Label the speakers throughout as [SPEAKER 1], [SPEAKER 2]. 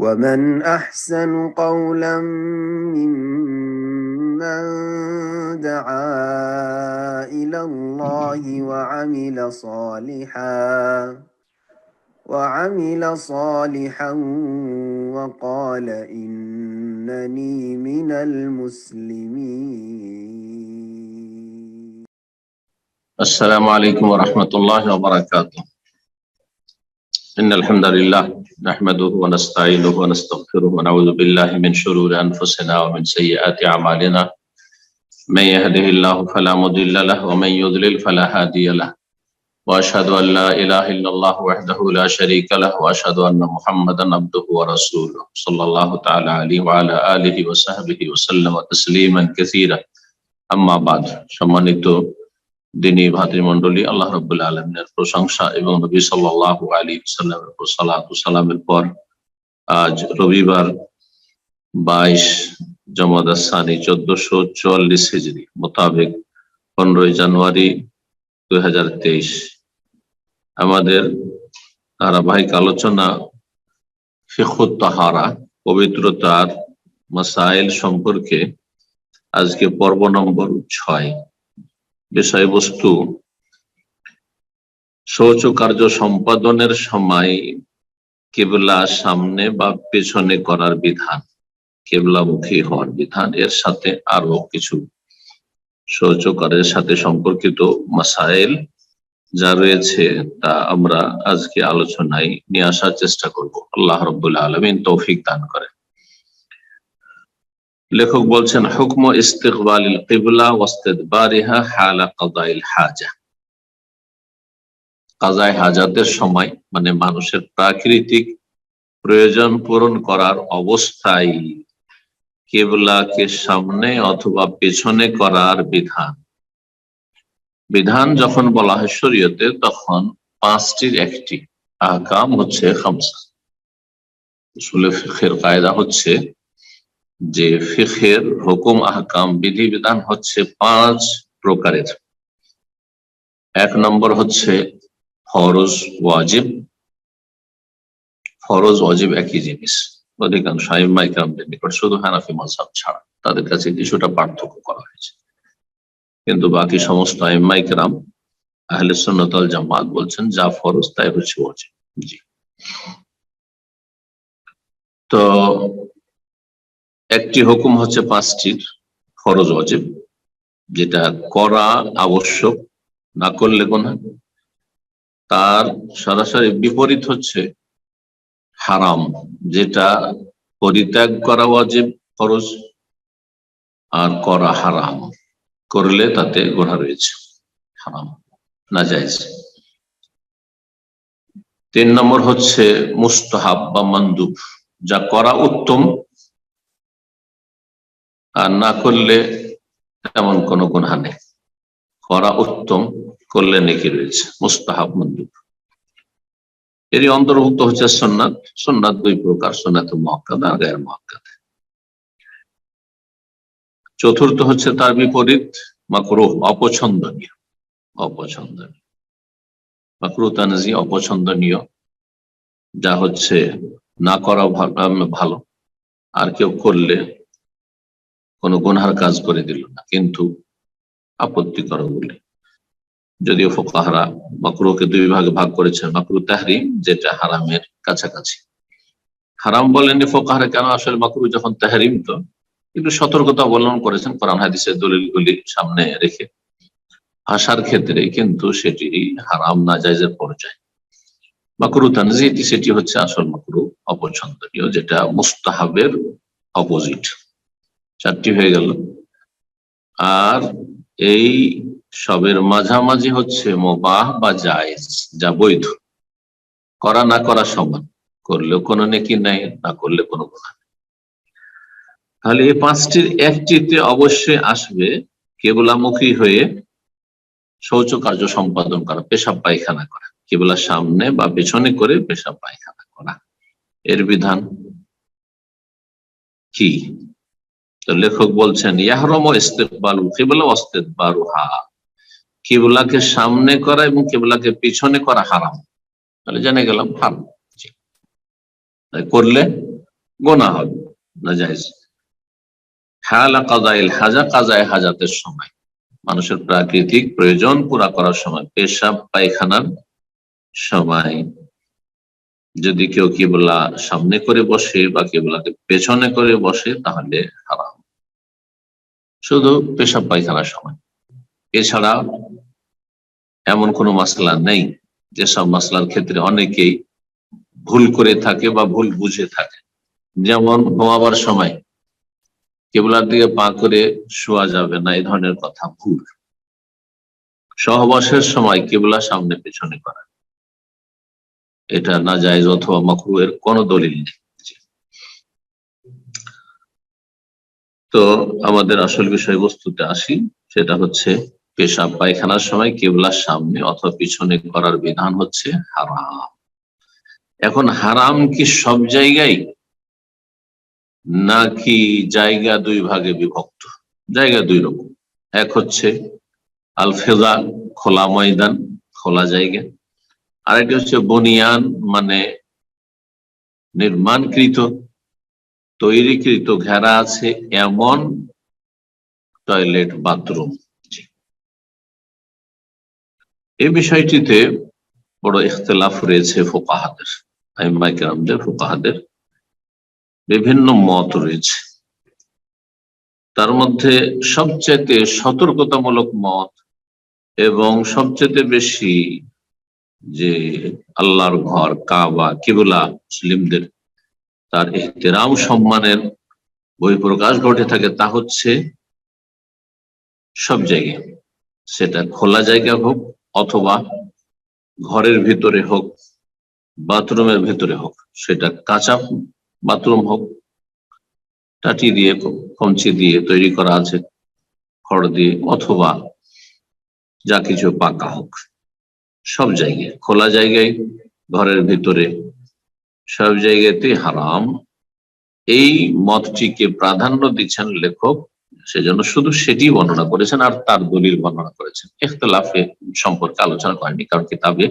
[SPEAKER 1] ومن أحسن قولا ممن دعا إلى الله وعمل صالحا وقال إنني من المسلمين.
[SPEAKER 2] السلام عليكم ورحمة الله وبركاته. إن الحمد لله نحمده ونستعينه ونستغفره ونعوذ بالله من شرور أنفسنا ومن سيئات أعمالنا من يهده الله فلا مضل له ومن يضلل فلا هادي له وأشهد أن لا إله إلا الله وحده لا شريك له وأشهد أن محمدا عبده ورسوله صلى الله تعالى عليه وعلى آله وصحبه وسلم تسليما كثيرا أما بعد সম্মানিত দিনী ভাতৃমণ্ডলী, আল্লাহ রাব্বুল আলামিনের প্রশংসা এবং নবী সাল্লাল্লাহু আলাইহি ওয়াসাল্লামের উপর সালাত ও সালামের পর আজ রবিবার 22 জমাদাস সানি 1444 হিজরি মোতাবেক 15 জানুয়ারি 2023 আমাদের ধারাবাহিক আলোচনা ফিকহুত তাহারা, পবিত্রতার মাসাইল সম্পর্কে আজকে পর্ব নম্বর 6। বিষয়বস্তু শৌচ কার্য সম্পাদনের সময় কিবলা সামনে বা পেছনে করার বিধান, কিবলামুখী হওয়ার বিধান, এর সাথে আরো কিছু শৌচ কার্যের সাথে সম্পর্কিত মাসাইল যা রয়েছে তা আমরা আজকে আলোচনায় নিয়ে আসার চেষ্টা করব। আল্লাহ রাব্বুল আলামিন তৌফিক দান করেন। লেখক বলছেন, হুকম ইস্তিকবালিল কিবলা ওয়া ইস্তিদবারিহা হালা কাদাইল হাজা। কাজায়ে হাজাতের সময়, মানে মানুষের প্রাকৃতিক প্রয়োজন পূরণ করার অবস্থায় কিবলাকে সামনে অথবা পেছনে করার বিধান যখন বলা হয় শরীয়তে, তখন 5টির একটি আহকাম হচ্ছে খামসা। উসুলে ফিকহের কায়দা হচ্ছে যে ফিকহের হুকুম আহকাম বিধিবিধান হচ্ছে 5 প্রকারের। 1 নম্বর হচ্ছে ফরজ ওয়াজিব। ফরজ ওয়াজিব একই জিনিস, অধিকাংশ আইম্মা ইকরামদের নিকট, শুধু হানাফি মাযহাব ছাড়া, তাদের কাছে কিছুটা পার্থক্য করা হয়েছে, কিন্তু বাকি সমস্ত আইম্মা ইকরাম আহলে সুন্নাত ওয়াল জামাত বলছেন যা ফরজ তাই হচ্ছে ওয়াজিব। জি, তো একটি হুকুম হচ্ছে 5টির ফরজ ওয়াজিব, যেটা করা আবশ্যক, না করলে গুনাহ। তার সরাসরি বিপরীত হচ্ছে হারাম, যেটা পরিত্যাগ করা ওয়াজিব ফরজ আর করা হারাম, করলে তাতে গুনাহ রয়েছে, হারাম নাজায়েজ। 3 নম্বর হচ্ছে মুস্তাহাব বা মানদুব, যা করা উত্তম আর না করলে তেমন কোনো গুনাহ নেই, করা উত্তম, করলে নেকি রয়েছে, মুস্তাহাব মানদুব। এরই অন্তর্ভুক্ত হচ্ছে সুন্নাত। সুন্নাত 2 প্রকার, সুন্নাত মুআক্কাদা আর গায়র মুআক্কাদা। 4র্থ হচ্ছে তার বিপরীত মাকরুহ, অপছন্দনীয়। মাকরুহ তানজি, অপছন্দনীয়, যা হচ্ছে না করা ভালো, আর কেউ করলে কোনো গুনহার কাজ করে দিল না, কিন্তু আপত্তিকর বলে। যদিও ফুকাহারা মাকরুহকে 2 ভাগে ভাগ করেছেন, মাকরুহ তাহরিম, যেটা হারামের কাছাকাছি। হারাম বলেননি ফুকাহারা, কেন? আসলে মাকরুহ যখন তাহরিম, তো একটু সতর্কতা অবলম্বন করেছেন কোরআন হাদিসের দলিলগুলি সামনে রেখে ভাষার ক্ষেত্রে, কিন্তু সেটি হারাম নাজায়েজের পর্যায়ে। মাকরুহ তানজি, সেটি হচ্ছে আসল মাকরুহ, অপছন্দনীয়, যেটা মুস্তাহাবের অপোজিট। 4টি হয়ে গেল। আর এই সবের মাঝামাঝি হচ্ছে মুবাহ বা জায়েজ, যা বৈধ, করা না করা সমান, করলেও কোনো নেকি নাই, না করলে কোনো গুনাহ নেই। তাহলে এই 5টির একটিতে অবশ্যই আসবে কিবলামুখী হয়ে শৌচ কার্য সম্পাদন করা, পেশাব পায়খানা করা, কিবলার সামনে বা পেছনে করে পেশাব পায়খানা করা। এর বিধান কি? তো লেখক বলছেন, ইয়াহরামু ইস্তিকবালুল কিবলা ওয়া ইস্তিদবারুহা, কিবলাকে সামনে করা এবং কিবলাকে পিছনে করা হারাম। তাহলে জেনে গেলাম হারাম, করলে গোনা হবে, নাজায়েজ। হালা কাযাইল হাজা, কাযায়ে হাজাতের সময়, মানুষের প্রাকৃতিক প্রয়োজন পুরা করার সময়, পেশাব পায়খানার সময় যদি কেউ কিবলা সামনে করে বসে বা কিবলাকে পেছনে করে বসে তাহলে হারাম, শুধু পেশাব পায়খানার সময়। এছাড়া এমন কোনো মাসলা নেই, যেসব মাসলার ক্ষেত্রে অনেকেই ভুল করে থাকে বা ভুল বুঝে থাকে। যেমন ঘুমাবার সময় কিবলার দিকে পা করে শোয়া যাবে না, এই ধরনের কথা ভুল। সহবাসের সময় কিবলা সামনে পেছনে করা, এটা নাজায়েজ অথবা মাকরুহ, এর কোনো দলিল নেই। তো আমাদের আসল বিষয়বস্তুতে আসি, সেটা হচ্ছে পেশাব পায়খানার সময় কিবলার সামনে অথবা পিছনে করার বিধান হচ্ছে হারাম। এখন হারাম কি সব জায়গায়, নাকি জায়গা দুই ভাগে বিভক্ত? জায়গা দুই রকম। এক হচ্ছে আল ফেজা, খোলা ময়দান, খোলা জায়গা। আরেকটি হচ্ছে বনিয়ান, মানে নির্মাণকৃত, তৈরিকৃত, ঘেরা আছে এমন টয়লেট, বাথরুম। এই বিষয়টিতে বড় ইখতিলাফ রয়েছে ফুকাহাদের, আইম্মায়ে কেরামদের, ফুকাহাদের বিভিন্ন মত রয়েছে। তার মধ্যে সবচেয়ে সতর্কতামূলক মত এবং সবচেয়ে বেশি যে আল্লাহর ঘর কাবা, কিবলা মুসলিমদের তার ইহতিরাম সম্মানের বহিঃপ্রকাশ ঘটে থাকে, তা হচ্ছে সব জায়গায়, সেটা খোলা জায়গা হোক অথবা ঘরের ভিতরে হোক, বাথরুমের ভিতরে হোক, সেটা কাঁচা বাথরুম হোক, টাটি দিয়ে কঞ্চি দিয়ে তৈরি করা আছে, খড় দিয়ে, অথবা যা কিছু পাকা হোক, সব জায়গায়, খোলা জায়গায়, ঘরের ভিতরে, সব জায়গাতে হারাম। এই মতটিকে প্রাধান্য দিচ্ছেন লেখক, সেজন্য শুধু সেটি বর্ণনা করেছেন আর তার দলিল বর্ণনা করেছেন। ইখতিলাফে সম্পর্কে আলোচনা করেনি, কারণ কিতাবে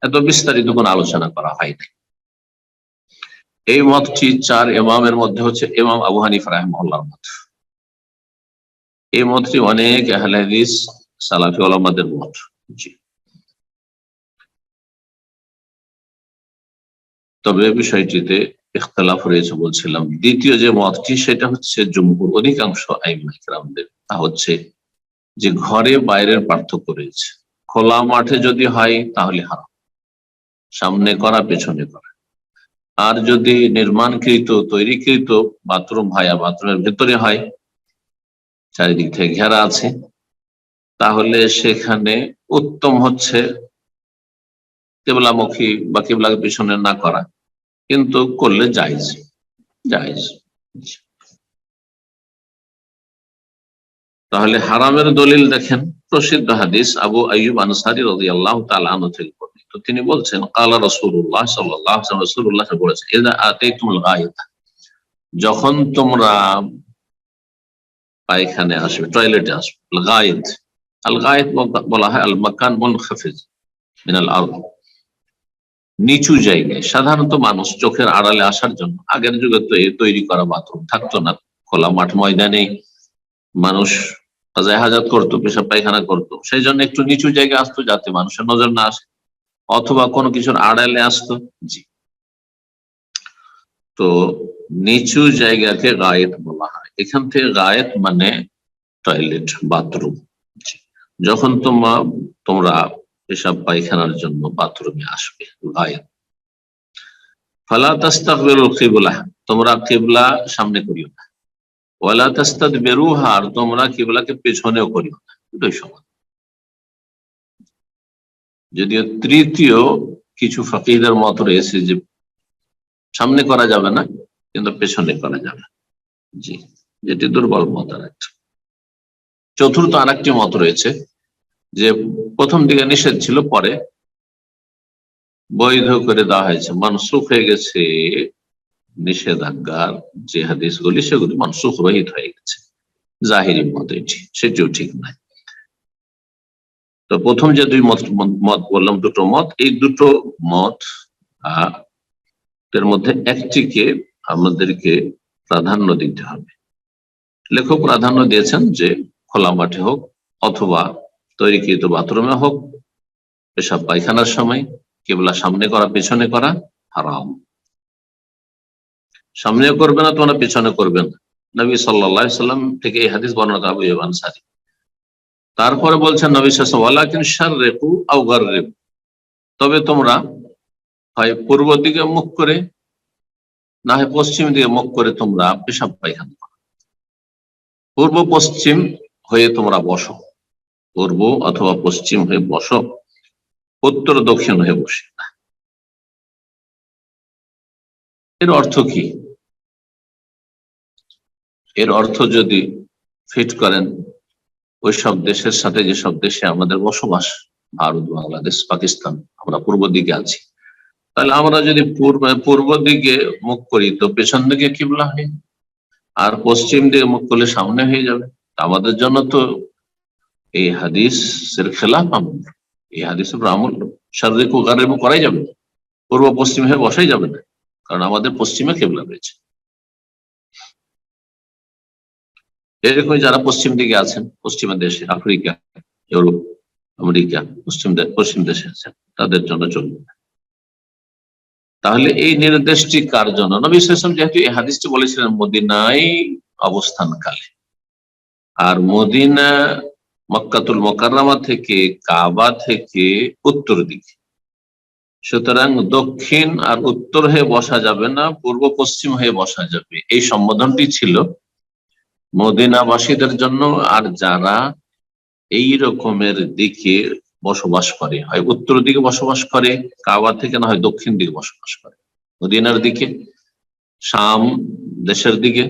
[SPEAKER 2] এত বিস্তারিত কোন আলোচনা করা হয়নি। এই মতটি চার ইমামের মধ্যে হচ্ছে ইমাম আবু হানিফা রাহিমাহুল্লাহর মত। এই মতটি অনেক আহলে হাদিস সালাফি উলামাদের মত। তবে বিষয়টিতে ইখতিলাফ রয়েছে বলছিলাম। দ্বিতীয় যে মতটি, সেটা হচ্ছে জমহুর, অধিকাংশ আইম্মায়ে কেরামদের, তা হচ্ছে যে ঘরে বাইরের পার্থক্য রয়েছে। খোলা মাঠে যদি হয় তাহলে হারাম, সামনে করা পেছনে করা। আর যদি নির্মাণকৃত, তৈরিকৃত বাথরুম হয়, বাথরুমের ভেতরে হয়, চারিদিক থেকে ঘেরা আছে, তাহলে সেখানে উত্তম হচ্ছে কিবলামুখী বা কিবলাকে পিছনে না করা, কিন্তু করলে জায়েজ, জায়েজ। তাহলে হারামের দলিল দেখেন, প্রসিদ্ধ হাদিস আবু আইয়ুব আনসারী রাদিয়াল্লাহু তাআলা আনহু থেকে বর্ণিত। তিনি বলছেন, ক্বালা রাসূলুল্লাহ সাল্লাল্লাহু আলাইহি ওয়াসাল্লাম, রাসূলুল্লাহ বলেছেন, ইযা আতাইতুমুল গায়তা, যখন তোমরা পায়খানে আসবে, টয়লেটে আসবে, গায়েত, আল গায়েত বলা হয় আল মাকান মুনখাফিজ মিনাল আরদ, নিচু জায়গায়। সাধারণত মানুষ চোখের আড়ালে আসার জন্য আগের যুগে তো তৈরি করা বাথরুম থাকতো না, খোলা মাঠ ময়দানে মানুষ কাযায়ে হাজাত করতো, পেশাব পায়খানা করতো, সেই জন্য একটু নিচু জায়গায় আসতো যাতে মানুষের নজর না আসে, অথবা কোনো কিছুর আড়ালে আসতো। জি, তো নিচু জায়গাকে গায়েত বলা হয়। এখান থেকে গায়েত মানে টয়লেট, বাথরুম। যখন তোমরা পেশাব পায়খানার জন্য বাথরুমে আসবে, গায়েত, ফালা তাস্তাকবিলুল কিবলা, তোমরা কিবলা সামনে করিও না, ওয়ালা তাস্তাদবিরুহা, আর তোমরা কিবলাকে পেছনেও করিও না, দুটোই সমান। যদিও তৃতীয় কিছু ফাকিহদের মত রয়েছে যে সামনে করা যাবে না, কিন্তু পেছনে করা যাবে। জি, যেটি দুর্বল মত। আর একটা চতুর্থ আর একটি মত রয়েছে যে প্রথম দিকে নিষেধ ছিল, পরে বৈধ করে দেওয়া হয়েছে, মানসুখ হয়ে গেছে, নিষেধাজ্ঞার যে হাদিসগুলি সেগুলি মানসুখ রহিত হয়ে গেছে। জাহিরি মত এটি, সেটিও ঠিক নয়। তো প্রথম যে দুই মত বললাম, দুটো মত, এই দুটো মত এর মধ্যে একটিকে আমাদেরকে প্রাধান্য দিতে হবে। লেখক প্রাধান্য দিয়েছেন যে খোলা মাঠে হোক অথবা তৈরিকৃত বাথরুমে হোক, পেশাব পায়খানার সময় কিবলা সামনে করা পেছনে করা হারাম। সামনেও করবে না তোমরা, পেছনে করবে না। নবী সাল্লাল্লাহু আলাইহি সাল্লাম থেকে এই হাদিস বর্ণনা আবু আইয়ুব আনসারী। তারপরে বলছেন নবী সাল্লাল্লাহু আলাইহি ওয়াসাল্লাম, ওয়ালাকিন শাররিকু আও গাররিবু, তবে তোমরা হয় পূর্ব দিকে মুখ করে না হয় পশ্চিম দিকে মুখ করে তোমরা পেশাব পায়খানা করো। পূর্ব পশ্চিম হয়ে তোমরা বসো, পূর্ব অথবা পশ্চিম হয়ে বসো, উত্তর দক্ষিণ হয়ে বসে না। এর অর্থ কি? এর অর্থ যদি ফিট করেন ওই সব দেশের সাথে, যেসব দেশে আমাদের বসবাস, ভারত, বাংলাদেশ, পাকিস্তান, আমরা পূর্ব দিকে আছি, তাহলে আমরা যদি পূর্ব দিকে মুখ করি তো পেছন দিকে কিবলা হয়, আর পশ্চিম দিকে মুখ করলে সামনে হয়ে যাবে। আমাদের জন্য তো এই হাদিসের খেলাফ আমল, এই হাদিসের উপর আমল শারীরিক গারিব করাই যাবে না, পূর্ব পশ্চিম হয়ে বসাই যাবে না, কারণ আমাদের পশ্চিমে কিবলা রয়েছে। এরকম যারা পশ্চিম দিকে আছেন, পশ্চিমের দেশে, আফ্রিকা, ইউরোপ, আমেরিকা, পশ্চিম দেশে আছেন, তাদের জন্য চলবে না। তাহলে এই নির্দেশটি কার জন্য? নবী সাল্লাল্লাহু আলাইহি ওয়াসাল্লাম যেহেতু এই হাদিসটি বলেছিলেন মদিনায় অবস্থানকালে, আর মদিনা মক্কাতুল মুকাররমা থেকে, কাবা থেকে উত্তর দিকে, সুতরাং দক্ষিণ আর উত্তর হয়ে বসা যাবে না, পূর্ব পশ্চিম হয়ে বসা যাবে। এই সম্বোধনটি ছিল মদিনাবাসীদের জন্য। আর যারা এই রকমের দিকে বসবাস করে, হয় উত্তর দিকে বসবাস করে কাবা থেকে, না হয় দক্ষিণ দিকে বসবাস করে, মদিনার দিকে, শাম দেশের দিকে,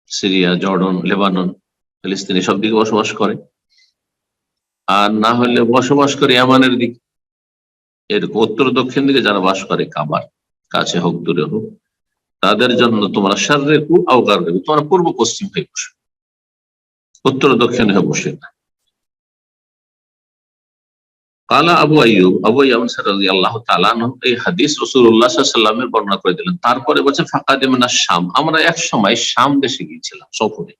[SPEAKER 2] সিরিয়া, জর্ডন, লেবানন, ফিলিস্তিন, সব দিকে বসবাস করে, আর না হলে বসবাস করে ইয়ামানের দিকে, এর উত্তর দক্ষিণ দিকে যারা বাস করে কাবার কাছে হোক দূরে হোক, তাদের জন্য তোমরা শাররিকু আও গাররিবু, তোমরা পূর্ব পশ্চিম হয়ে বসো, উত্তর দক্ষিণ হয়ে বসে না। কালা আবু আইয়ুব আনসারী রাদিয়াল্লাহু তাআলা আনহু এই হাদিস রাসূলুল্লাহ সাল্লাল্লাহু আলাইহি ওয়াসাল্লামের বর্ণনা করে দিলেন। তারপরে বলছে ফাকাদিমনা শাম, আমরা এক সময় শাম দেশে গিয়েছিলাম সফরে।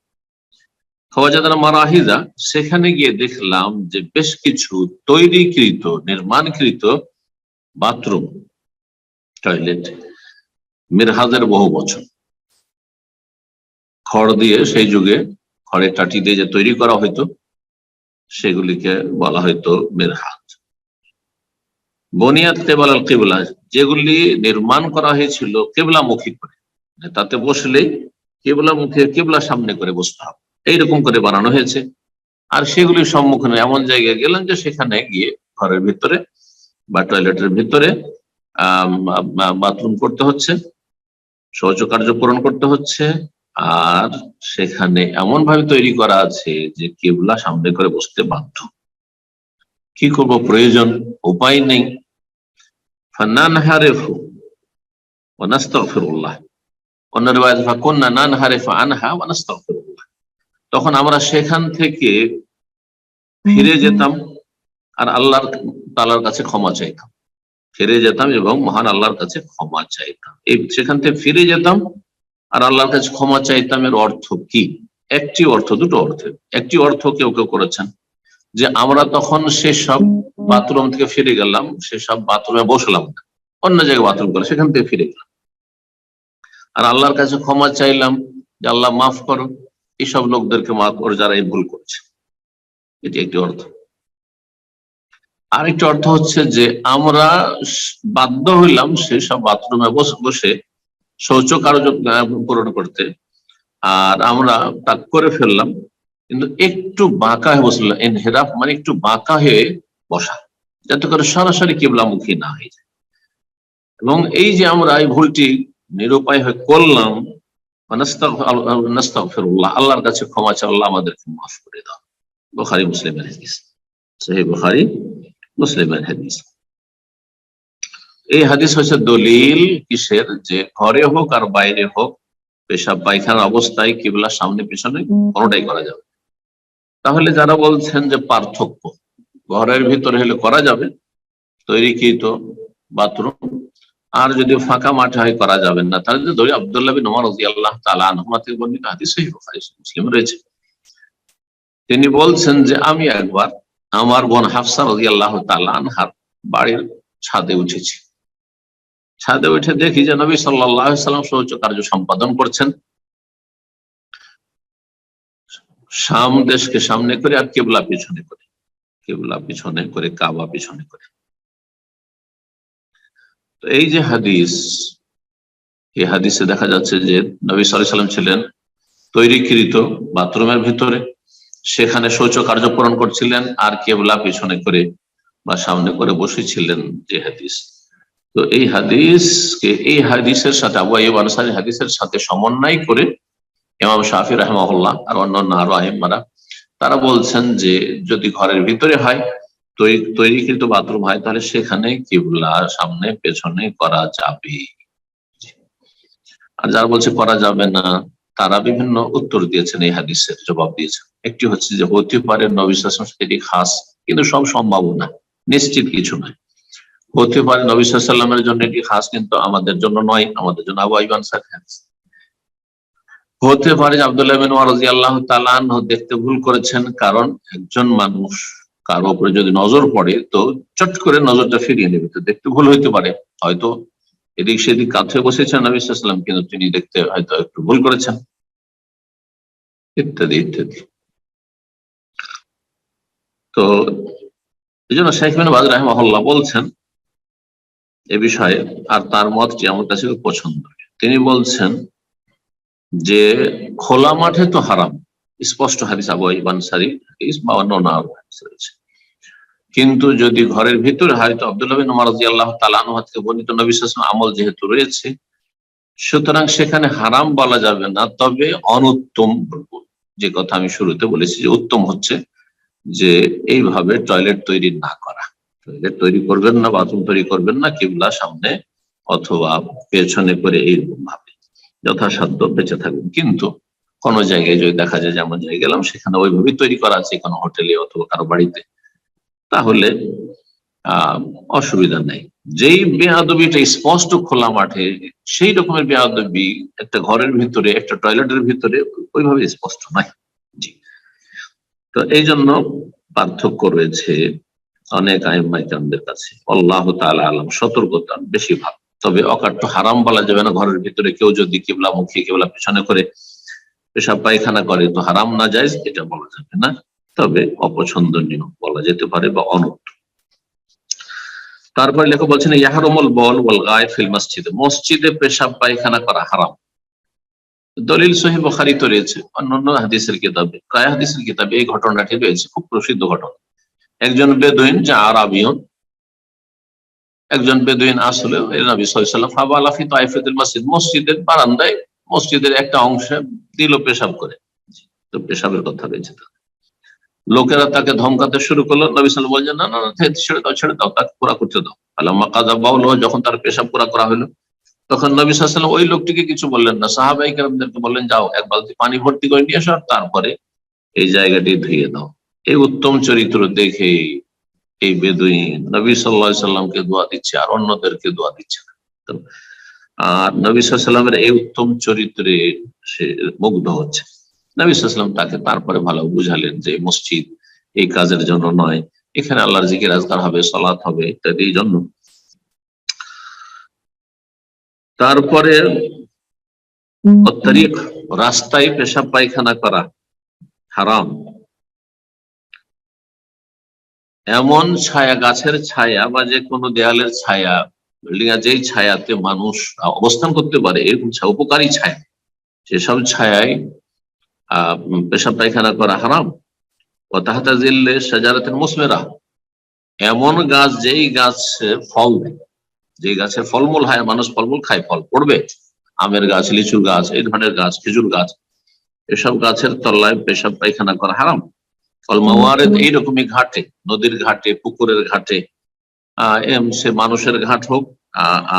[SPEAKER 2] ফাওয়াজাদনা মারাহিজা, সেখানে গিয়ে দেখলাম যে বেশ কিছু তৈরিকৃত, নির্মাণকৃত বাথরুম, টয়লেট, মিরহাজের বহু বছর, খড় দিয়ে, সেই যুগে খড়ের টাটি দিয়ে যে তৈরি করা হইতো সেগুলিকে বলা হয়তো মিরহাজ। বনিয়াত কিবলা আল কিবলা, যেগুলি নির্মাণ করা হয়েছিল কিবলামুখী করে, তাতে বসলে কিবলামুখী, কিবলা সামনে করে বসতে হবে, এইরকম করে বানানো হয়েছে। আর সেগুলির সম্মুখীন এমন জায়গায় গেলাম যে সেখানে গিয়ে ঘরের ভিতরে বা টয়লেটের ভিতরে বাথরুম করতে হচ্ছে, শৌচকার্য পূরণ করতে হচ্ছে, আর সেখানে এমন ভাবে তৈরি করা আছে যে কিবলা সামনে করে বসতে বাধ্য। কি করব, প্রয়োজন, উপায় নেই। ফানানহারিফু ওয়া নাস্তাগফিরুল্লাহ, অন্য রিওয়ায়াত ফাকুননা নানহারিফু আনহা ওয়া নাস্তাগফিরুল্লাহ, তখন আমরা সেখান থেকে ফিরে যেতাম আর আল্লাহর তাআলার কাছে ক্ষমা চাইতাম, ফিরে যেতাম এবং মহান আল্লাহর কাছে ক্ষমা চাইতাম। এই সেখান থেকে ফিরে যেতাম আর আল্লাহর কাছে ক্ষমা চাইতাম, এর অর্থ কি? একটি অর্থ, দুটো অর্থ। একটি অর্থ কেউ কেউ করেছেন যে আমরা তখন সেসব বাথরুম থেকে ফিরে গেলাম, সেসব বাথরুমে বসলাম না, অন্য জায়গায় বাথরুম করে সেখান থেকে ফিরে গেলাম আর আল্লাহর কাছে ক্ষমা চাইলাম যে আল্লাহ মাফ করো এইসব লোকদেরকে, মাফ করো যারা এই ভুল করছে। এটি একটি অর্থ। আরেকটি অর্থ হচ্ছে যে আমরা বাধ্য হইলাম সেসব বাথরুমে বসে বসে শৌচ কার্য পূরণ করতে, আর আমরা তা করে ফেললাম, কিন্তু একটু বাঁকা হয়ে বসলাম। ইনহিরাফ মানে একটু বাঁকা হয়ে বসা, যাতে করে সরাসরি কিবলামুখী না হয়ে যায়। এবং এই যে আমরা এই ভুলটি নিরুপায় হয়ে করলাম, নাস্তাগফিরুল্লাহ, আল্লাহর কাছে ক্ষমা চাই, আল্লাহ আমাদেরকে মাফ করে দাও। বুখারী মুসলিমের হাদিস, সহিহ বুখারী মুসলিমের হাদিস। এই হাদিস হচ্ছে দলিল কিসের? যে ঘরে হোক আর বাইরে হোক, পেশাব পায়খানা অবস্থায় কিবলা সামনে পিছনে কোনোটাই করা যাবে। তাহলে যারা বলছেন যে পার্থক্য, ঘরের ভিতরে হলে করা যাবে তৈরিকৃত বাথরুম, আর যদি ফাঁকা মাঠে হয় করা যাবে না, তাহলে ধরি আব্দুল্লাহ বিন ওমর রাদিয়াল্লাহু তাআলা আনহুমা থেকে বর্ণিত হাদিস সহিহ বুখারী মুসলিম রয়েছে। তিনি বলছেন যে আমি একবার আমার বোন হাফসা রাদিয়াল্লাহু তাআলা আনহার বাড়ির ছাদে উঠেছি। ছাদে উঠে দেখি যে নবী সাল্লাল্লাহু আলাইহি ওয়াসাল্লাম শৌচ কার্য সম্পাদন করছেন, শাম দেশকে সামনে করে আর কিবলা পিছনে করে, কিবলা পিছনে করে, কাবা পিছনে করে। তো এই যে হাদিস, এই হাদিসে দেখা যাচ্ছে যে নবী সাল্লাল্লাহু আলাইহি ওয়াসাল্লাম ছিলেন তৈরিকৃত বাথরুমের ভিতরে, সেখানে শৌচ কার্য পূরণ করছিলেন আর কিবলা পিছনে করে বা সামনে করে বসেছিলেন, যে হাদিস। তো এই হাদিসকে এই হাদিসের সাথে, আবু আইয়ুব আনসারী হাদিসের সাথে সমন্বয় করে ইমাম শাফি রাহিমাহুল্লাহ আর অন্যান্য আরো আইম্মারা তারা বলছেন যে যদি ঘরের ভিতরে হয়, তৈরিকৃত বাথরুম হয়, তাহলে সেখানে কিবলা সামনে পেছনে করা যাবে। আর যারা বলছে করা যাবে না, তারা বিভিন্ন উত্তর দিয়েছেন, এই হাদিসের জবাব দিয়েছেন। একটি হচ্ছে যে হতে পারে নবী সাল্লাল্লাহু আলাইহি ওয়াসাল্লাম এটি খাস, কিন্তু সব সম্ভব না, নিশ্চিত কিছু নয়। হতে পারে নবী সাল্লাল্লাহু আলাইহি ওয়াসাল্লামের জন্য এটি খাস, কিন্তু আমাদের জন্য নয়, আমাদের জন্য আবু আইয়ুব আনসারী হাদিস। হতে পারে যে আব্দুল্লাহ বিন ওমর রাদিয়াল্লাহু তাআলা আনহু দেখতে ভুল করেছেন, কারণ একজন মানুষ কারো উপরে যদি নজর পড়ে তো চট করে নজরটা ফিরিয়ে নেবে, তো দেখতে ভুল হইতে পারে, হয়তো এদিক সেদিক কাঁধে বসেছেন নবী সাল্লাল্লাহু আলাইহি ওয়াসাল্লাম, কিন্তু তিনি দেখতে হয়তো একটু ভুল করেছেন, ইত্যাদি ইত্যাদি। তো এই জন্য শাইখ ইবনে বাজ রাহিমাহুল্লাহ বলছেন এ বিষয়ে, আর তার মতটি আমার কাছে খুব পছন্দ। তিনি বলছেন যে খোলা মাঠে তো হারাম, স্পষ্ট হাদিস আবু আইয়ুব আনসারী হাদিস বা অন্যান্য হাদিস রয়েছে, কিন্তু যদি ঘরের ভিতরে হয়, তো আব্দুল্লাহ বিন ওমর রাদিয়াল্লাহু তাআলা আনহু থেকে বর্ণিত নবী সাল্লাল্লাহু আলাইহি ওয়াসাল্লাম আমল যেহেতু রয়েছে, সুতরাং সেখানে হারাম বলা যাবে না, তবে অনুত্তম বলবো। যে কথা আমি শুরুতে বলেছি যে উত্তম হচ্ছে যে এইভাবে টয়লেট তৈরি না করা, টয়লেট তৈরি করবেন না, বাথরুম তৈরি করবেন না কিবলা সামনে অথবা পেছনে করে, এইরকম ভাবে যথাসাধ্য বেঁচে থাকবেন। কিন্তু কোন জায়গায় যদি দেখা যায়, যেমন জায়গায় গেলাম সেখানে ওইভাবে তৈরি করা আছে কোনো হোটেলে অথবা কারো বাড়িতে, তাহলে অসুবিধা নেই। যেই বেয়াদবিটা স্পষ্ট খোলা মাঠে, সেই রকমের বেয়াদবি একটা ঘরের ভিতরে, একটা টয়লেটের ভিতরে ওইভাবে স্পষ্ট নাই। জি, তো এই জন্য পার্থক্য রয়েছে অনেক আইম্মায়ে কেরামদের কাছে। আল্লাহু তাআলা আলাম, সতর্কতা বেশি ভালো। তবে অকাট্য হারাম বলা যাবে না, ঘরের ভিতরে কেউ যদি কিবলামুখী, কিবলা পেছনে করে পেশাব পায়খানা করে তো হারাম না জায়েজ, এটা বলা যাবে না, তবে অপছন্দনীয় বলা যেতে পারে বা অনুত্তম। তারপরে লেখক বলছেন ইয়াহরুমুল বাউল ওয়াল গায়ত ফিল মসজিদ, মসজিদে পেশাব পায়খানা করা হারাম। দলিল সহিহ বুখারীতে রয়েছে, অন্যান্য হাদিসের কিতাবে, প্রায় হাদিসের কিতাবে এই ঘটনাটি রয়েছে, খুব প্রসিদ্ধ ঘটনা। একজন বেদুইন, যা আরাবিয়ন, একজন বেদুইন আসলে নবী সাল্লাল্লাহু আলাইহি ওয়াসাল্লাম ফাবালা ফি তাইফাতিল মসজিদ, মসজিদের বারান্দায়, মসজিদের একটা অংশে দিল পেশাব করে। তো পেশাবের কথা রয়েছে, লোকেরা তাকে ধমকাতে শুরু করলো। নবী সাল্লাল্লাহু আলাইহি ওয়াসাল্লাম বললেন না না, ছেড়ে দাও ছেড়ে দাও, তাকে পুরা করতে দাও। আলাম্মা কাযা বাউল, যখন তার পেশাব পুরা করা হলো, তখন নবী সাল্লাল্লাহু আলাইহি ওয়াসাল্লাম ওই লোকটিকে কিছু বললেন না, সাহাবায়ে কেরামদেরকে বললেন যাও এক বালতি পানি ভর্তি করে নিয়ে এসো, আর তারপরে এই জায়গাটি ধুয়ে দাও। এই উত্তম চরিত্র দেখে এই বেদুইন নবী সাল্লাল্লাহু আলাইহি ওয়াসাল্লামকে দোয়া দিচ্ছে আর অন্যদেরকে দোয়া দিচ্ছে না। আর নবী সাল্লাল্লাহু আলাইহি ওয়াসাল্লামের এই উত্তম চরিত্রে সে মুগ্ধ হচ্ছে। নবী সাল্লাল্লাহু আলাইহি ওয়াসাল্লাম তাকে তারপরে ভালো বুঝালেন যে মসজিদ এই কাজের জন্য নয়, এখানে আল্লাহর জিকির আজকার হবে, সালাত হবে ইত্যাদি জন্য। তারপরে তারিখ, রাস্তায় পেশাব পায়খানা করা হারাম। এমন ছায়া, গাছের ছায়া বা যে কোনো দেয়ালের ছায়া, বিল্ডিং এর যেই ছায়াতে মানুষ অবস্থান করতে পারে, এরকম উপকারী ছায়া, সেসব ছায়ায় পেশাব পায়খানা করা হারাম। ও তাহতা জিল্লে শাজারাতিন মুসমিরা, এমন গাছ যেই গাছে ফল দেয়, যে গাছের ফলমূল হয়, মানুষ ফলমূল খায়, ফল পড়বে, আমের গাছ, লিচুর গাছ, এই ধরনের গাছ, খেজুর গাছ, এসব গাছের তলায় পেশাব পায়খানা করা হারাম। ফল মাওয়ারেদ, এইরকমই ঘাটে, নদীর ঘাটে, পুকুরের ঘাটে, সে মানুষের ঘাট হোক,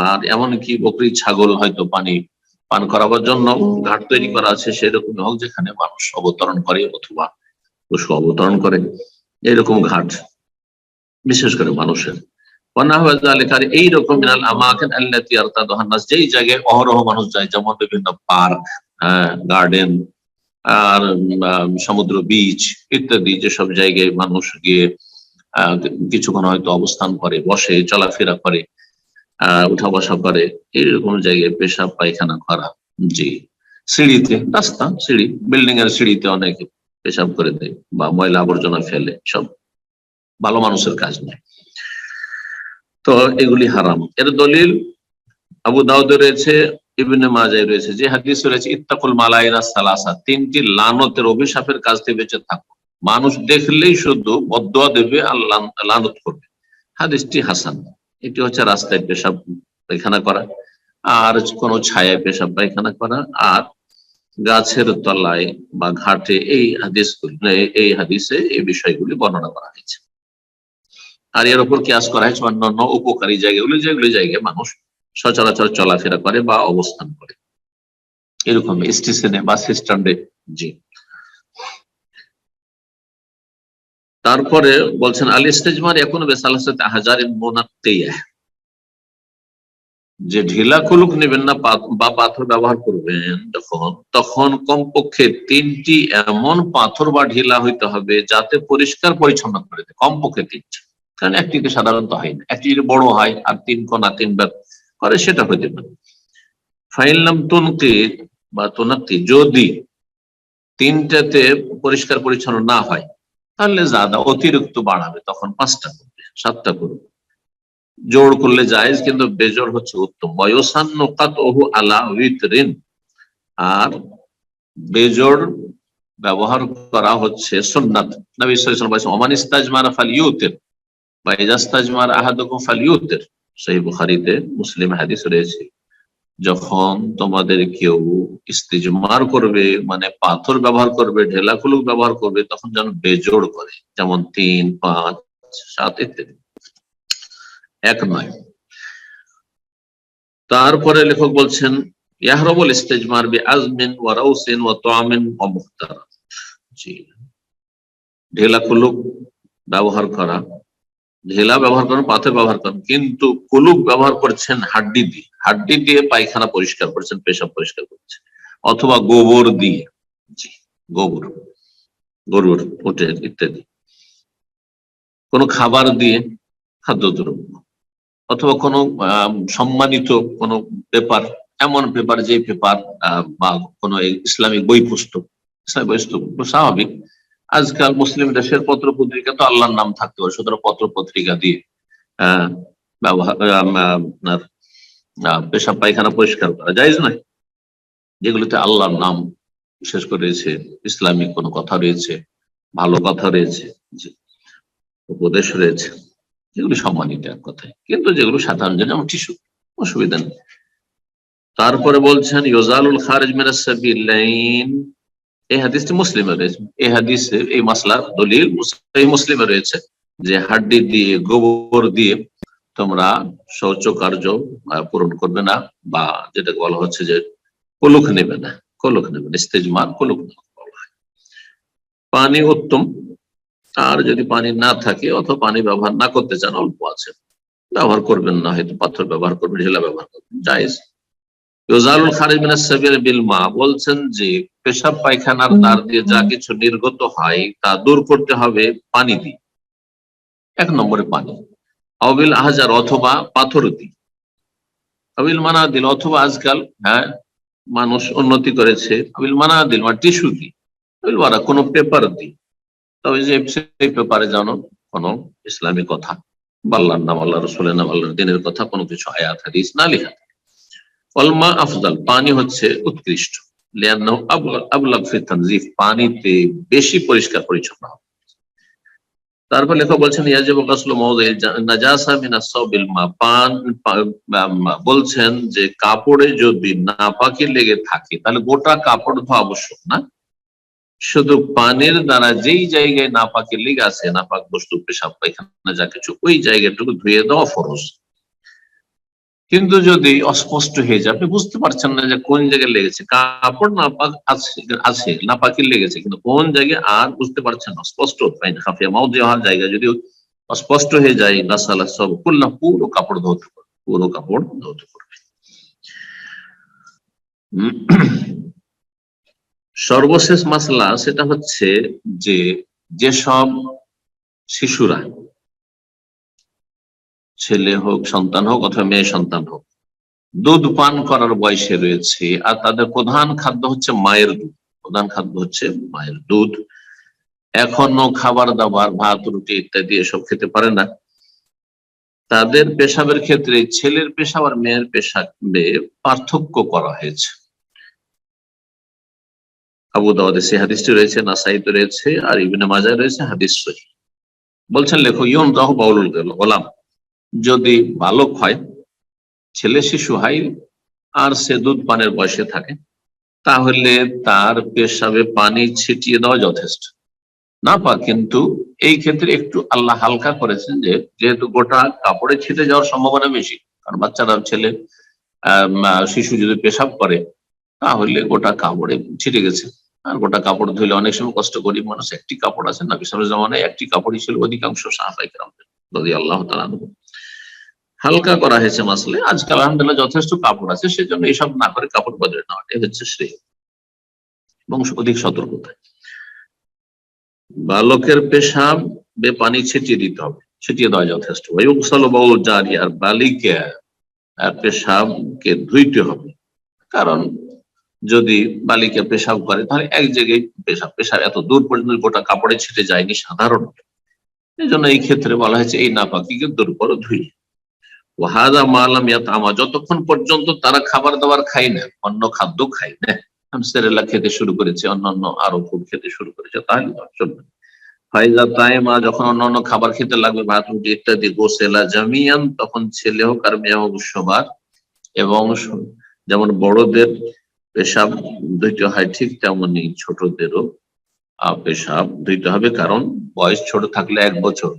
[SPEAKER 2] আর এমনকি বকরি ছাগল হয়তো পানি পান করাবার জন্য ঘাট তৈরি করা আছে, সেরকম হোক যেখানে মানুষ অবতরণ করে অথবা পশু অবতরণ করে, এরকম ঘাট বিশেষ করে মানুষের, এইরকম মিনাল আমাকিন আল্লাতী ইয়ারতাদুহান নাস, যেই জায়গায় অহরহ মানুষ যায়, যেমন বিভিন্ন পার্ক, গার্ডেন, আর সমুদ্র, বিচ ইত্যাদি, যেসব জায়গায় মানুষ গিয়ে কিছুক্ষণ হয়তো অবস্থান করে, বসে, চলাফেরা করে, উঠা বসা করে, এইরকম জায়গায় পেশাব পায়খানা করা। জি, সিঁড়িতে, রাস্তা, সিঁড়ি, বিল্ডিং এর সিঁড়িতে অনেকে পেশাব করে দেয় বা ময়লা আবর্জনা ফেলে, সব ভালো মানুষের কাজ নয়। তো এগুলি হারাম। এর দলিল আবু দাউদে রয়েছে, ইবনে মাজায় রয়েছে, যে হাদিস রয়েছে ইত্তাকুল মালাইনা সালাসা, তিনটি লানতের, অভিশাপের কাজ থেকে বেঁচে থাকো। মানুষ দেখলেই শুধু বদদুয়া দেবে আর লানত করবে। হাদিসটি হাসান। এটি হচ্ছে রাস্তায় পেশাব পায়খানা করা, আর কোনো ছায়ায় পেশাব পায়খানা করা, আর গাছের তলায় বা ঘাটে, এই হাদিসে এই বিষয়গুলি বর্ণনা করা হয়েছে। আর এর উপর কিয়াস করা হয়েছে অন্যান্য উপকারী জায়গাগুলি, যেগুলি জায়গায় মানুষ সচরাচর চলাফেরা করে বা অবস্থান করে, এরকম স্টেশনে, বাস স্ট্যান্ডে। জি, তারপরে বলছেন আল ইস্তেজমার এখন বেসালাসাতে আহজারিন মুনাক্কিয়াহ, যে ঢিলা কুলুক নেবেন না বা পাথর ব্যবহার করবেন যখন, তখন কমপক্ষে তিনটি এমন পাথর বা ঢিলা হইতে হবে যাতে পরিষ্কার পরিচ্ছন্ন করে দেয়, কমপক্ষে তিনটি। কারণ একটিতে সাধারণত হয় না, একটি যদি বড় হয় আর তিন কোনা তিন ভাগ করে, সেটা হইতে পারে। ফাইনলাম তুনকি বা তুনাক্কি, যদি তিনটাতে পরিষ্কার পরিচ্ছন্ন না হয়, তাহলে জাদা, অতিরিক্ত বাড়াবে, তখন 5টা করবে, 7টা করবে। জোড় করলে জায়েজ, কিন্তু বেজোড় হচ্ছে উত্তম। ওয়ায়ুসান্নুকাতহু আলা উইতরিন, আর বেজোড় ব্যবহার করা হচ্ছে সুন্নাত। নবী সাল্লাল্লাহু আলাইহি ওয়াসাল্লাম বলেছেন ওমান ইস্তাজমারা ফালইউতির বা ইজাস্তাজমারা আহাদুকুম ফালইউতির। সহিহ বুখারীতে, মুসলিম হাদিস রয়েছে, যখন তোমাদের কেউ ইস্তিজমার করবে, মানে পাথর ব্যবহার করবে, ঢেলা কুলুক ব্যবহার করবে, তখন যেন বেজোড় করে, যেমন 3, 5, 7 ইত্যাদি, এক নয়। তারপরে লেখক বলছেন ইয়াহরাবুল ইস্তিজমার বিআজমিন ওয়া রাউসিন ওয়া তুআমিন ওয়া মুখতারা। জি, ঢেলা কুলুক ব্যবহার করা, ঢেলা ব্যবহার করেন, পাথর ব্যবহার করেন, কিন্তু কুলুক ব্যবহার করছেন হাড্ডি দিয়ে, হাড্ডি দিয়ে পায়খানা পরিষ্কার করছেন, পেশাব পরিষ্কার করছেন, অথবা গোবর দিয়ে, জি, গোবর, গরুর উটের ইত্যাদি, কোন খাবার দিয়ে, খাদ্যদ্রব্য, অথবা কোনো সম্মানিত কোনো পেপার, এমন পেপার যে পেপার বা কোনো ইসলামিক বই পুস্তক, ইসলামিক বই পুস্তক স্বাভাবিক। আজকাল মুসলিম দেশের পত্র পত্রিকা তো আল্লাহর নাম থাকতে পারে, সুতরাং পত্র পত্রিকা দিয়ে ব্যবহার, আপনার পেশাব পায়খানা পরিষ্কার করা জায়েজ নয়। যেগুলিতে আল্লাহর নাম বিশেষ করে রয়েছে, ইসলামিক কোনো কথা রয়েছে, ভালো কথা রয়েছে, উপদেশ রয়েছে, যেগুলো সম্মানিত এক কথায়, কিন্তু যেগুলো সাধারণ জন্য, যেমন টিস্যু, অসুবিধা নেই। তারপরে বলছেন ইউজালুল খারিজ মিনাস সাবিলাইন, এই হাদিসটি মুসলিমে রয়েছে। এই হাদিসে এই মাসলার দলিল সহিহ মুসলিমে রয়েছে, যে হাড্ডি দিয়ে, গোবর দিয়ে তোমরা শৌচ কার্য পূরণ করবে না, বা যেটা বলা হচ্ছে যে কলুক নেবে না, কলুক নেবে না, ইস্তেজমার কলুক বলা হয়। পানি উত্তম, আর যদি পানি না থাকে অথবা পানি ব্যবহার না করতে চান, অল্প আছে, ব্যবহার করবেন না, হয়তো পাথর ব্যবহার করবেন, ঢেলা ব্যবহার করবেন, জায়েজ। ইউজালুল খারিজ মিনাস সাবিল বিল মা, বলছেন যে পেশাব পায়খানার দ্বার দিয়ে যা কিছু নির্গত হয় তা দূর করতে হবে পানি দিয়ে, 1 নম্বরে পানি। আবিল আহজার, অথবা পাথর দিয়ে। আবিল মানাদিল, অথবা আজকাল মানুষ উন্নতি করেছে, আবিল মানাদিল মানে টিস্যু দিয়ে, আবিল ওয়ারা কোনো পেপার দিয়ে। তবে যে সেই পেপারে যেন কোনো ইসলামী কথা, আল্লাহর নাম, আল্লাহ রাসূলের নাম, আল্লাহর দ্বীনের কথা, কোনো কিছু আয়াত হাদিস না লেখা। অলমা আফজাল, পানি হচ্ছে উৎকৃষ্ট, লিআন্নাহু আবলাগ ফি তানজিফ, পানিতে বেশি পরিষ্কার পরিচ্ছন্ন হবে। তারপর লেখক বলছেন ইয়াজিবু গাসলু মাওদিল নাজাসা মিনাস সাবিল মা, বলছেন যে কাপড়ে যদি নাপাকি লেগে থাকে, তাহলে গোটা কাপড় ধোয়া আবশ্যক না, শুধু পানির দ্বারা যেই জায়গায় নাপাকি লেগে আছে, নাপাক বস্তু, পেশাব পায়খানা যা কিছু, ওই জায়গাটুকু ধুয়ে দেওয়া ফরজ। কিন্তু যদি অস্পষ্ট হয়ে যায়, আপনি বুঝতে পারছেন না যে কোন জায়গায় লেগেছে, কাপড় নাপাক আছে, নাপাকি লেগেছে, কিন্তু কোন জায়গায় আর বুঝতে পারছেন না, স্পষ্ট খাফিয়া মাউদিহা, জায়গা যদি স্পষ্ট হয়ে যায়, গাসালা সব কুল্লা, পুরো কাপড় ধুতে পারবে, পুরো কাপড় ধুতে পারবে। সর্বশেষ মাসলা সেটা হচ্ছে যে যেসব শিশুরা, ছেলে হোক, সন্তান হোক অথবা মেয়ে সন্তান হোক, দুধ পান করার বয়সে রয়েছে আর তাদের প্রধান খাদ্য হচ্ছে মায়ের দুধ, প্রধান খাদ্য হচ্ছে মায়ের দুধ, এখনো খাবার দাবার ভাত রুটি ইত্যাদি এসব খেতে পারে না, তাদের পেশাবের ক্ষেত্রে ছেলের পেশাব আর মেয়ের পেশাবে পার্থক্য করা হয়েছে। আবু দাউদে সে হাদিসটি রয়েছে, নাসাইতে রয়েছে, আর ইবনে মাজায় রয়েছে, হাদিস সহিহ। বলছেন লেখক ইউনজাহু বাউলুল গোলাম, যদি বালক হয়, ছেলে শিশু হয় আর সে দুধ পানের বয়সে থাকে, তাহলে তার পেশাবে পানি ছিটিয়ে দেওয়া যথেষ্ট। না পা কিন্তু এই ক্ষেত্রে একটু আল্লাহ হালকা করেছেন, যে যেহেতু গোটা কাপড়ে ছিটে যাওয়ার সম্ভাবনা বেশি, কারণ বাচ্চারা, ছেলে শিশু যদি পেশাব করে তাহলে গোটা কাপড়ে ছিটে গেছে, আর গোটা কাপড় ধুলে অনেক সময় কষ্ট করি মানুষ, একটি কাপড় আছে না, বিশাল জামানায় একটি কাপড়ই ছিল অধিকাংশ সাহাবায়ে কেরামদের রাদিয়াল্লাহু তাআলা আনহুম। হালকা করা হয়েছে মাসলে, আজকাল আলহামদুলিল্লাহ যথেষ্ট কাপড় আছে, সেজন্য এইসব না করে কাপড় বদলে নেওয়াটাই হচ্ছে শ্রেয় এবং অধিক সতর্কতা। বালকের পেশাব পানি ছিটিয়ে দিতে হবে, ছিটিয়ে দেওয়া যথেষ্ট। আর বালিকা পেশাবকে ধুইতে হবে, কারণ যদি বালিকা পেশাব করে তাহলে এক জায়গায় পেশাব এত দূর পর্যন্ত গোটা কাপড়ে ছিটে যায়নি সাধারণত, এই জন্য এই ক্ষেত্রে বলা হয়েছে এই নাপাকিকে দূর করে ধুই। ওয়াহাদা মালাম ইয়াতামা, যতক্ষণ পর্যন্ত তারা খাবার দাবার খায় না, অন্য খাদ্য খায় না, সেরেলা খেতে শুরু করেছে, অন্যান্য আরো ফুড খেতে শুরু করেছে, তাহলে চলবে। ফাইজা তাইমা, যখন অন্যান্য খাবার খেতে লাগবে, ভাত রুটি ইত্যাদি, গোসেলা জামিয়ান, তখন ছেলে হোক আর মেয়ে হোক সবার, এবং যেমন বড়দের পেশাব ধুইতে হয় ঠিক তেমনি ছোটদেরও পেশাব ধুইতে হবে, কারণ বয়স ছোট থাকলে 1 বছর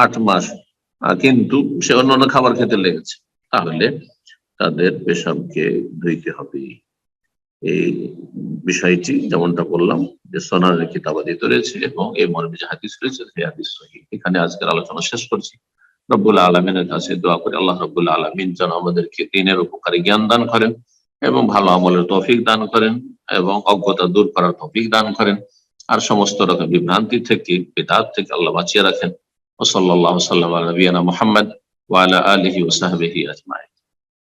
[SPEAKER 2] 8 মাস কিন্তু সে অন্যান্য খাবার খেতে লেগেছে, তাহলে তাদের পেশাবকে ধুইতে হবে। এই বিষয়টি যেমনটা বললাম যে সোনারের কিতাবাদিতে রয়েছে এবং এই মর্মে যে হাদিস রয়েছে সেই হাদিস সহিহ। এখানে আজকের আলোচনা শেষ করছি। রব্বুল আলামিনের কাছে দোয়া করি আল্লাহ রব্বুল আলামিন যেন আমাদেরকে দ্বীনের উপকারী জ্ঞান দান করেন এবং ভালো আমলের তৌফিক দান করেন এবং অজ্ঞতা দূর করার তৌফিক দান করেন, আর সমস্ত রকম বিভ্রান্তি থেকে, বিদআত থেকে আল্লাহ বাঁচিয়ে রাখেন। ওয়া সাল্লাল্লাহু সাল্লাম আলা নবিয়িনা মুহাম্মদ ওয়া আলা আলিহি ওয়া সাহবিহি আজমাইন।